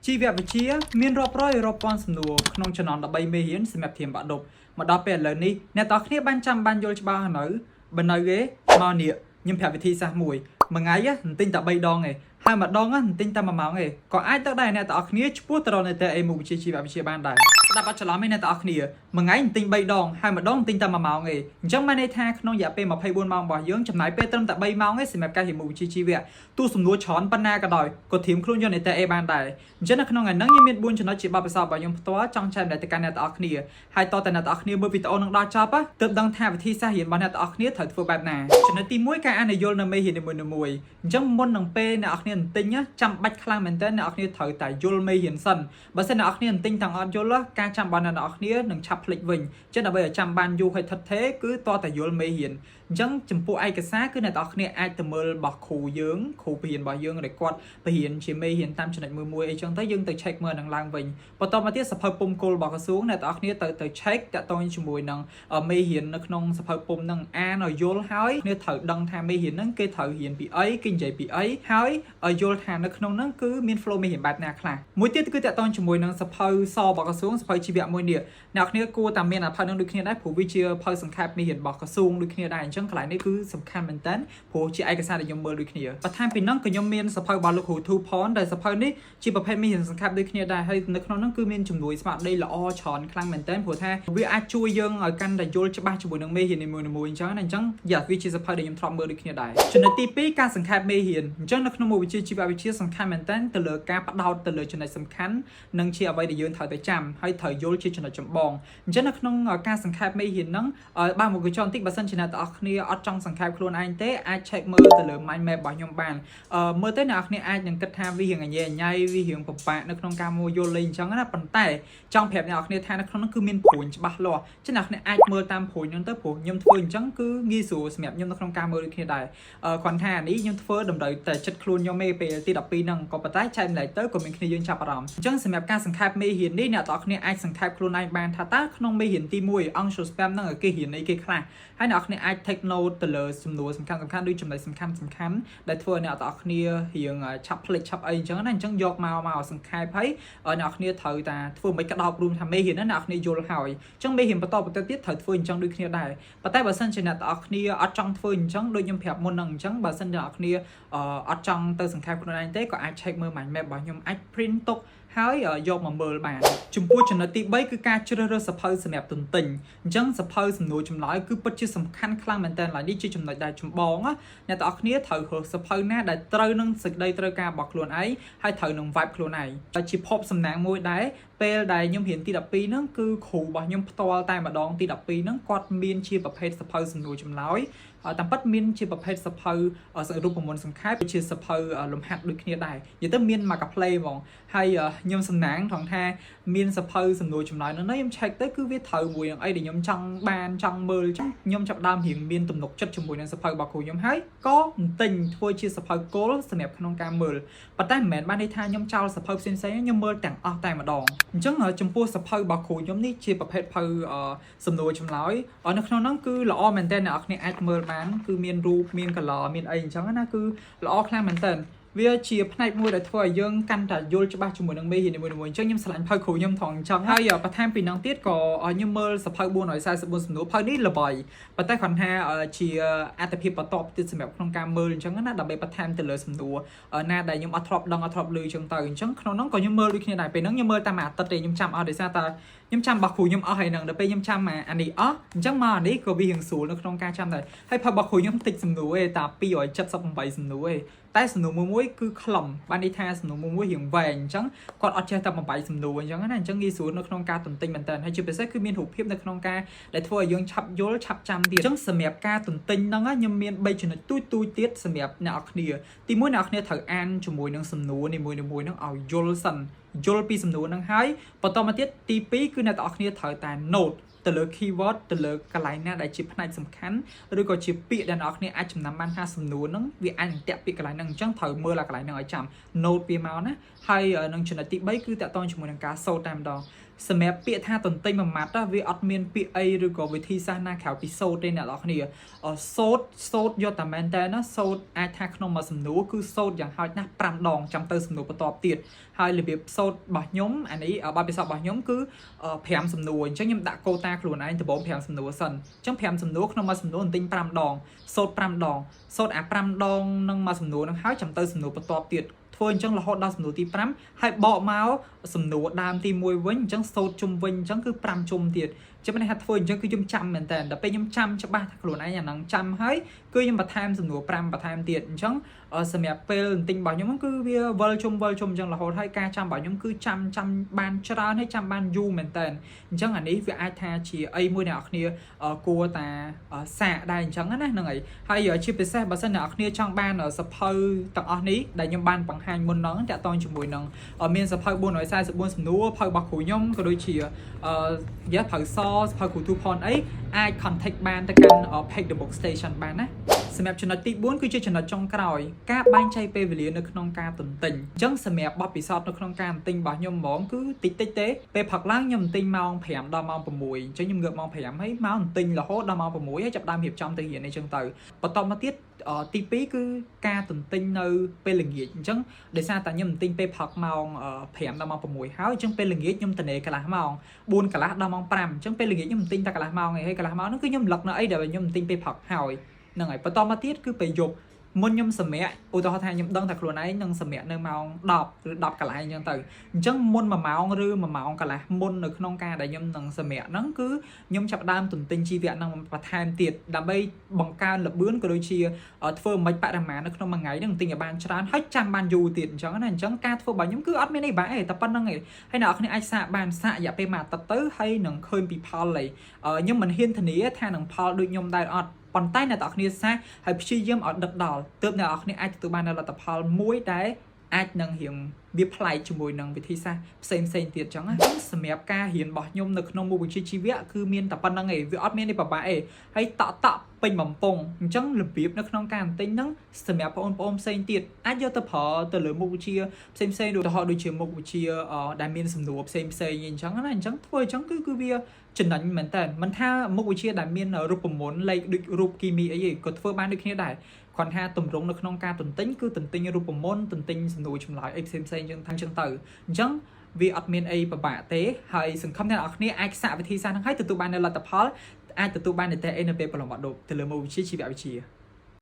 ជីវវិទ្យាមានរាប់រយរាប់ពាន់សំណួរក្នុងចំណោម13មេរៀនសម្រាប់ធៀបបាក់ឌុបមកដល់ពេលឥឡូវនេះអ្នកទាំងគ្នាបានចាំបានយល់ច្បាស់ហើយនៅបើនៅទេមកនេះខ្ញុំប្រាប់វិធីសាស្ត្រមួយថ្ងៃមិនទិញតែ3ដងទេហើយម្ដងមិនទិញតែ1ម៉ោងទេក៏អាចទៅដែរអ្នកទាំងគ្នាឆ្ពោះទៅរកនៅតែអេមុខវិជ្ជាជីវវិទ្យាបានដែរស្ដាប់អត់ច្រឡំទេអ្នកទាំងគ្នាមួយថ្ងៃទិញ3ដងហើយម្ដងទិញតែ1ម៉ោងទេអញ្ចឹងបានន័យថាក្នុងរយៈពេល24ម៉ោងរបស់យើងចំណាយពេលត្រឹមតែ3ម៉ោងទេសម្រាប់ការរៀនមុខវិជ្ជាជីវៈទោះសំណួរច្រើនប៉ុណ្ណាក៏ដោយក៏ធៀមខ្លួនយកនៅតែអេបានដែរអញ្ចឹងនៅក្នុងថ្ងៃហ្នឹងខ្ញុំមាន4ចំណុចជាបទពិសោធន៍របស់ខ្ញុំផ្ទាល់ចង់ចែករំលែកទៅកាន់អ្នកទាំងគ្នាហើយតើអ្នកទាំងគ្នាមើលវីដេអូនឹងដល់ចប់ទើបដឹងថាវិធីសាស្ត្ររៀនរបស់អ្នកទាំងគ្នាត្រូវធ្វើបែបណាចំណុចទី1ការអានយល់នៅមេរៀននីមួយៗអញ្ចឹងមុននឹងពេលអ្នកទាំងគ្នាទិញចាំបាច់ខ្លាំងមែនតើអ្នកទាំងគ្នាត្រូវតែយល់មេរៀនសិនបើសិនអ្នកទាំងគ្នាទិញទាំងអត់យល់ការចាំបានអ្នកទាំងគ្នានឹងឆាប់ភ្លេចវិញអញ្ចឹងដើម្បីឲ្យចាំបានយូរឲ្យថិតថេរគឺតតែយល់មេរៀនអញ្ចឹងចំពោះឯកសារគឺអ្នកទាំងគ្នាអាចទៅមើលរបស់គ្រូយើងគ្រូបរិញ្ញាបត្ររបស់យើងដែលគាត់បរិញ្ញាជាមេរៀនតាមចំណុចមួយអីចឹងទៅយើងទៅ check មើលនឹងឡើងវិញបន្តមកទៀតសភៅពុំគោលរបស់ក្រសួងអ្នកទាំងគ្នាទៅ check តាក់ទងជាមួយនឹងមេរៀននៅក្នុងសភៅពុំនឹងអានឲ្យយល់ហើយគ្នាត្រូវដឹងថាមេរៀនហ្នឹងគេត្រូវរៀនពីអីគេនិយាយពីអីហើយឲ្យយល់ថានៅក្នុងហ្នឹងគឺមាន flow មេរៀនបែបណាខ្លះមួយទៀតគឺតាក់ទងជាមួយនឹងសភៅសរបស់ក្រសួងសភៅជីវៈមួយនេះអ្នកគ្នាគួរតែមានអាផៅនឹងដូចគ្នាដែរព្រោះវាជាផៅសង្ខេបមេរៀនរបស់ក្រសួងដូចគ្នាដែរអញ្ចឹងកន្លែងនេះគឺសំខាន់មែនតើព្រោះជាឯកសារដែលខ្ញុំមើលដូចគ្នាបន្ថែមពីហ្នឹងក៏ខ្ញុំមានសភៅរបស់លោកគ្រូធូផនដែលសភៅនេះជាប្រភេទមេរៀនសង្ខេបដូចគ្នាដែរហើយនៅក្នុងហ្នឹងគឺមានជំនួយស្មារតីល្អច្រើនខ្លាំងមែនតើព្រោះថាវាអាចជួយយើងឲ្យកាន់តែយល់ច្បាស់ជាមួយនឹងមេរៀននីមួយៗអញ្ចឹងវាជាសភៅដែលខ្ញុំធ្លាប់មើលដូចគ្នាដែរចំណុចទី2ការសង្ខេបមេរៀនអញ្ចឹងនៅក្នុងមុខវិជ្ជាជីវវិទ្យាសំខាន់មែនតើទៅលើការផ្ដោតទៅលើចំណុចសំខាន់និងជាអ្វីដែលយើងត្រូវទៅចាំហើយត្រូវយល់ជាចំណុចចម្បងអញ្ចឹងនៅក្នុងការសង្ខេបមេរៀនហ្នឹងបើមកចង់បន្តិចបើសិនជាអ្នកទាំងអស់គ្នាអត់ចង់សង្ខេបខ្លួនឯងទេអាច check មើលទៅលើ mind map របស់ខ្ញុំបានមើលទៅអ្នកទាំងអស់គ្នាអាចនឹងគិតថាវារៀងញ៉ៃវារៀងពិបាកនៅក្នុងការមកយល់លេងអញ្ចឹងណាប៉ុន្តែចង់ប្រាប់អ្នកទាំងអស់គ្នាថានៅក្នុងហ្នឹងគឺមានព្រួញច្បាស់លាស់ចឹងអ្នកទាំងអស់គ្នាអាចមើលតាមព្រួញហ្នឹងទៅព្រោះខ្ញុំធ្វើអញ្ចឹងគឺងាយស្រួលសម្រាប់ខ្ញុំនៅក្នុងការមើលដូចគ្នាដែរគ្រាន់ថានេះខ្ញុំធ្វើតម្រូវតែចិត្តខ្លួនខ្ញុំទេពេលទី12ហ្នឹងក៏ប៉ុន្តែចែកម្លែកទៅក៏មានគ្នាយើងចាប់អារម្មណ៍អញ្ចឹងសម្រាប់ការសង្ខេបមេរៀននេះអ្នកទាំងអស់គ្នាអាចសង្ខេបខ្លួនឯងបានថាតើក្នុងមេរៀនទី1អង្គ show spam ហ្នឹងគេរៀនអីគេខ្លះហើយអ្នកទាំងអស់គ្នាអាច take note ទៅលើសំណួរសំខាន់ដូចចំណុចសំខាន់ដែលធ្វើឲ្យអ្នកទាំងអស់គ្នារៀងឆាប់ភ្លេចឆាប់អីអញ្ចឹងណាអញ្ចឹងយកមកសង្ខេបហើយអ្នកទាំងអស់គ្នាត្រូវតែធ្វើមិនក្តោបរួមថាមេរៀនហ្នឹងអ្នកទាំងអស់គ្នាយល់ហើយអញ្ចឹងមេរៀនបន្តទៀតត្រូវធ្វើអញ្ចឹងដូចគ្នាដែរប៉ុន្តែបើសិនជាអ្នកទាំងអស់គ្នាអត់ចង់ធ្វើអញ្ចឹងដូចខ្ញុំប្រាប់មុនហ្នឹងអញ្ចឹងបើសិនជាអ្នកទាំងអស់គ្នាអត់ចង់ទៅសង្ខេបខ្លួនឯងទេក៏អាច check មើល mind map របស់ខ្ញុំអាច print ទុកហើយយកមកមើលបានចំពោះចំណុចទី3គឺការជ្រើសរើសសភៅសម្រាប់ទន្ទិញអញ្ចឹងសភៅសំណួរចម្លើយគឺពិតជាសំខាន់ខ្លាំងមែនតើឡើយនេះជាចំណុចដែលចម្បងអ្នកទាំងអស់គ្នាត្រូវរើសសភៅណាដែលត្រូវនឹងសេចក្តីត្រូវការរបស់ខ្លួនឯងហើយត្រូវនឹង vibe ខ្លួនឯងតែជាភពសំណាងមួយដែរពេលដែលខ្ញុំរៀនទី12ហ្នឹងគឺគ្រូរបស់ខ្ញុំផ្ទាល់តែម្ដងទី12ហ្នឹងគាត់មានជាប្រភេទសភៅសំណួរចម្លើយតាមពិតមានជាប្រភេទសភៅរូបមន្តសង្ខេបជាសភៅលំហាត់ដូចគ្នាដែរនិយាយទៅមានមកកាផ្លេហ្មងហើយខ្ញុំសំណាងថងថាមានសភៅសំណួរចម្លើយនោះខ្ញុំ check ទៅគឺវាត្រូវមួយនឹងអីដែលខ្ញុំចង់មើលចឹងខ្ញុំចាប់ដើមរៀងមានទំនុកចិត្តជាមួយនឹងសភៅរបស់គ្រូខ្ញុំហើយក៏ទិញធ្វើជាសភៅគោលសម្រាប់ក្នុងការមើលប៉ុន្តែមិនមែនបានន័យថាខ្ញុំចោលសភៅផ្សេងៗខ្ញុំមើលទាំងអស់តែម្ដងអញ្ចឹងចំពោះសភៅរបស់គ្រូខ្ញុំនេះជាប្រភេទភៅសំណួរចម្លើយនៅក្នុងហ្នឹងគឺល្អមែនតើអ្នកនរគ្នាអាចមើលបានគឺមានរូបមាន color មានអីអញ្ចឹងណាគឺល្អខ្លាំងមែនតើវាជាផ្នែកមួយដែលធ្វើឲ្យយើងកាន់តែយល់ច្បាស់ជាមួយនឹងមេរៀននីមួយៗអញ្ចឹងខ្ញុំឆ្លាញ់ភៅគ្រូខ្ញុំថងអញ្ចឹងហើយបន្ថែមពីហ្នឹងទៀតក៏ខ្ញុំមើលសភៅ444សំណួរភៅនេះល្បីប៉ុន្តែគ្រាន់ថាជាអត្ថភាពបន្តទៀតសម្រាប់ក្នុងការមើលអញ្ចឹងណាដើម្បីបន្ថែមទៅលើសំណួរណាដែលខ្ញុំអត់ធ្លាប់ដឹងអត់ធ្លាប់ឮអញ្ចឹងទៅអញ្ចឹងក្នុងហ្នឹងក៏ខ្ញុំមើលដូចគ្នាដែរពេលហ្នឹងខ្ញុំមើលតាមអាទិត្យទេខ្ញុំចាំអស់ដោយសារតែខ្ញុំចាំរបស់គ្រូខ្ញុំអស់ហើយហ្នឹងដល់ពេលខ្ញុំចាំអានេះអស់អញ្ចឹងមកអានេះក៏វារៀងស្រួលនៅក្នុងការចាំដែរហើយផើរបស់គ្រូខ្ញុំតិចសំណួរទេតែ278សំណួរទេតែសំណួរមួយគឺខ្លឹមបានន័យថាសំណួរមួយរៀងវែងអញ្ចឹងគាត់អត់ចេះតែ8សំណួរអញ្ចឹងណាអញ្ចឹងងាយស្រួលនៅក្នុងការទន្ទិញមែនតើហើយជាពិសេសគឺមានរូបភាពនៅក្នុងការដែលធ្វើឲ្យយើងឆាប់យល់ឆាប់ចាំទៀតអញ្ចឹងសម្រាប់ការទន្ទិញហ្នឹងខ្ញុំមាន3ចំណុចទូចទៀតសម្រាប់អ្នកនរគ្នាទី1អ្នកនរគ្នាត្រូវអានជាមួយនឹងសំណួរនីមួយៗហ្នឹងឲ្យយល់សិនយល់ពីសំណួរហ្នឹងហើយបន្តមកទៀតទី2គឺអ្នកទាំងអស់គ្នាត្រូវតែ note ទៅលើ keyword ទៅលើកន្លែងណាដែលជាផ្នែកសំខាន់ឬក៏ជាពាក្យដែលអ្នកនរគ្នាអាចចំណាំបានថាសំណួរហ្នឹងវាអាចនឹងតាក់ពាក្យកន្លែងហ្នឹងអញ្ចឹងត្រូវមើលកន្លែងហ្នឹងឲ្យចាំ note វាមកណាហើយនឹងចំណុចទី3គឺតាក់ទងជាមួយនឹងការសូត្រតែម្ដង សម្រាប់ពាក្យថាទន្ទិញមួយម៉ាត់វាអត់មានពាក្យអីឬក៏វិធីសាស្ត្រណាក្រៅពីសូត្រទេអ្នកនរគ្នាសូត្រយកតែមែនតើណាសូត្រអាចថាក្នុងមួយសំណួរគឺសូត្រយ៉ាងហោចណាស់5ដងចាំទៅសំណួរបន្ទាប់ទៀតហើយរបៀបសូត្ររបស់ខ្ញុំអានេះបទពិសោធន៍របស់ខ្ញុំគឺ5សំណួរអញ្ចឹងខ្ញុំដាក់កូតាខ្លួនឯងដំបូង5សំណួរសិនអញ្ចឹង5សំណួរក្នុងមួយសំណួរទន្ទិញ5ដងសូត្រ5ដងសូត្រអា5ដងនឹងមួយសំណួរនឹងហើយចាំទៅសំណួរបន្ទាប់ទៀតធ្វើអញ្ចឹងរហូតដល់សំណួរទី5ហើយបកមកសំណួរដើមទី1វិញអញ្ចឹងសូត្រជុំវិញអញ្ចឹងគឺ5ជុំទៀតចាំមិនថាធ្វើអញ្ចឹងគឺខ្ញុំចាំមែនតើដល់ពេលខ្ញុំចាំច្បាស់ថាខ្លួនឯងអាហ្នឹងចាំហើយគឺខ្ញុំបន្ថែមសំណួរ5បន្ថែមទៀតអញ្ចឹងសម្រាប់ពេលទន្ទិញរបស់ខ្ញុំគឺវាវិលជុំអញ្ចឹងរហូតហើយការចាំរបស់ខ្ញុំគឺចាំបានច្រើនហើយចាំបានយូរមែនតើអញ្ចឹងអានេះវាអាចថាជាអីមួយអ្នកនរគ្នាគួរតាសាកដែរអញ្ចឹងណាហ្នឹងហើយជាពិសេសបើសិនអ្នកនរគ្នាចង់បានសភៅទាំងអស់នេះដែលខ្ញុំបានបង្ហាញមុនហ្នឹងតាក់ទងជាមួយនឹងមានសភៅ444សំណួរភៅរបស់គ្រូខ្ញុំក៏ដូចជាភៅសភៅគ្រូទូផនអីអាច contact បានទៅកាន់ page the book station បានណាសម្រាប់ចំណុចទី4គឺជាចំណុចចុងក្រោយការបែងចែកពេលវេលានៅក្នុងការទន្ទិញអញ្ចឹងសម្រាប់បទពិសោធន៍នៅក្នុងការទន្ទិញរបស់ខ្ញុំហ្មងគឺតិចទេពេលផឹកឡើងខ្ញុំទន្ទិញម៉ោង5ដល់ម៉ោង6អញ្ចឹងខ្ញុំងើបម៉ោង5ហើយមកទន្ទិញរហូតដល់ម៉ោង6ហើយចាប់ដើមរៀបចំទៅរៀនអីចឹងទៅបន្តមកទៀតទី2គឺការទន្ទិញនៅពេលល្ងាចអញ្ចឹងដោយសារតែខ្ញុំទន្ទិញពេលផឹកម៉ោង5ដល់ម៉ោង6ហើយអញ្ចឹងពេលល្ងាចខ្ញុំទនេកន្លះម៉ោង4កន្លះដល់ម៉ោង5អញ្ចឹងពេលល្ងាចខ្ញុំទន្ទិញតែកន្លះម៉ោងហើយកន្លះម៉ោងហ្នឹងគឺខ្ញុំលឹកនៅអីដែលខ្ញុំទន្ទិញពេលផឹកហើយហ្នឹងហើយបន្តមកទៀតគឺពេលយប់មុនខ្ញុំសម្រាកឧទាហរណ៍ថាខ្ញុំដឹងថាខ្លួនឯងនឹងសម្រាកនៅម៉ោង10ឬ10កន្លះអញ្ចឹងទៅអញ្ចឹងមុន1ម៉ោងឬ1ម៉ោងកន្លះមុននៅក្នុងការដែលខ្ញុំនឹងសម្រាកហ្នឹងគឺខ្ញុំចាប់ដើមទន្ទិញជីវៈហ្នឹងបន្ថែមទៀតដើម្បីបង្កើនល្បឿនក៏ដូចជាធ្វើមិនបរិមាណនៅក្នុងមួយថ្ងៃហ្នឹងទិញឲ្យបានច្រើនហើយចាំបានយូរទៀតអញ្ចឹងណាអញ្ចឹងការធ្វើរបស់ខ្ញុំគឺអត់មានអីបាក់ទេតែប៉ុណ្្នឹងឯងហើយអ្នកនរគ្នាអាចសាកបានសាករយៈពេលមួយអាទិត្យទៅហើយនឹងឃើញពីផលហើយខ្ញុំមិនហ៊ានធានាថានឹងផលដូចខ្ញុំដែរអត់ប៉ុន្តែអ្នកនរគ្នាសាហើយព្យាយាមឲ្យដិតដល់ទើបអ្នកនរគ្នាអាចទទួលបានលទ្ធផលមួយដែលអាចនឹងរៀងវាប្លែកជាមួយនឹងវិធីសាស្ត្រផ្សេងទៀតចឹងណាសម្រាប់ការរៀនរបស់ខ្ញុំនៅក្នុងមុខវិជ្ជាជីវៈគឺមានតែប៉ុណ្្នឹងឯងវាអត់មានអីពិបាកឯងហើយតក់ពេញបំពង់អញ្ចឹងរបៀបនៅក្នុងការទិញហ្នឹងសម្រាប់បងប្អូនផ្សេងទៀតអាចយកទៅប្រើទៅលើមុខវិជ្ជាផ្សេងឧទាហរណ៍ដូចជាមុខវិជ្ជាដែលមានសំណួរផ្សេងអញ្ចឹងណាអញ្ចឹងធ្វើអញ្ចឹងគឺវាចំណេញមែនតើមិនថាមុខវិជ្ជាដែលមានរូបមន្តលេខដូចរូបគីមីអីទេក៏ធ្វើបានដូចគ្នាដែរគ្រាន់ថាតម្រង់នៅក្នុងការទន្ទិញគឺទន្ទិញរូបមន្តទន្ទិញសំណួរចម្លើយអីផ្សេងអញ្ចឹងទៅអញ្ចឹងវាអត់មានអីពិបាកទេហើយសង្ឃឹមថាអ្នកនរគ្នាអាចសាកវិធីសាស្ត្រហ្នឹងហើយទទួលបាននូវលទ្ធផលអាចទទួលបាននីតិអីនៅពេលប្រឡងបាក់ឌុបទៅលើមុខវិជ្ជាជីវវិទ្យា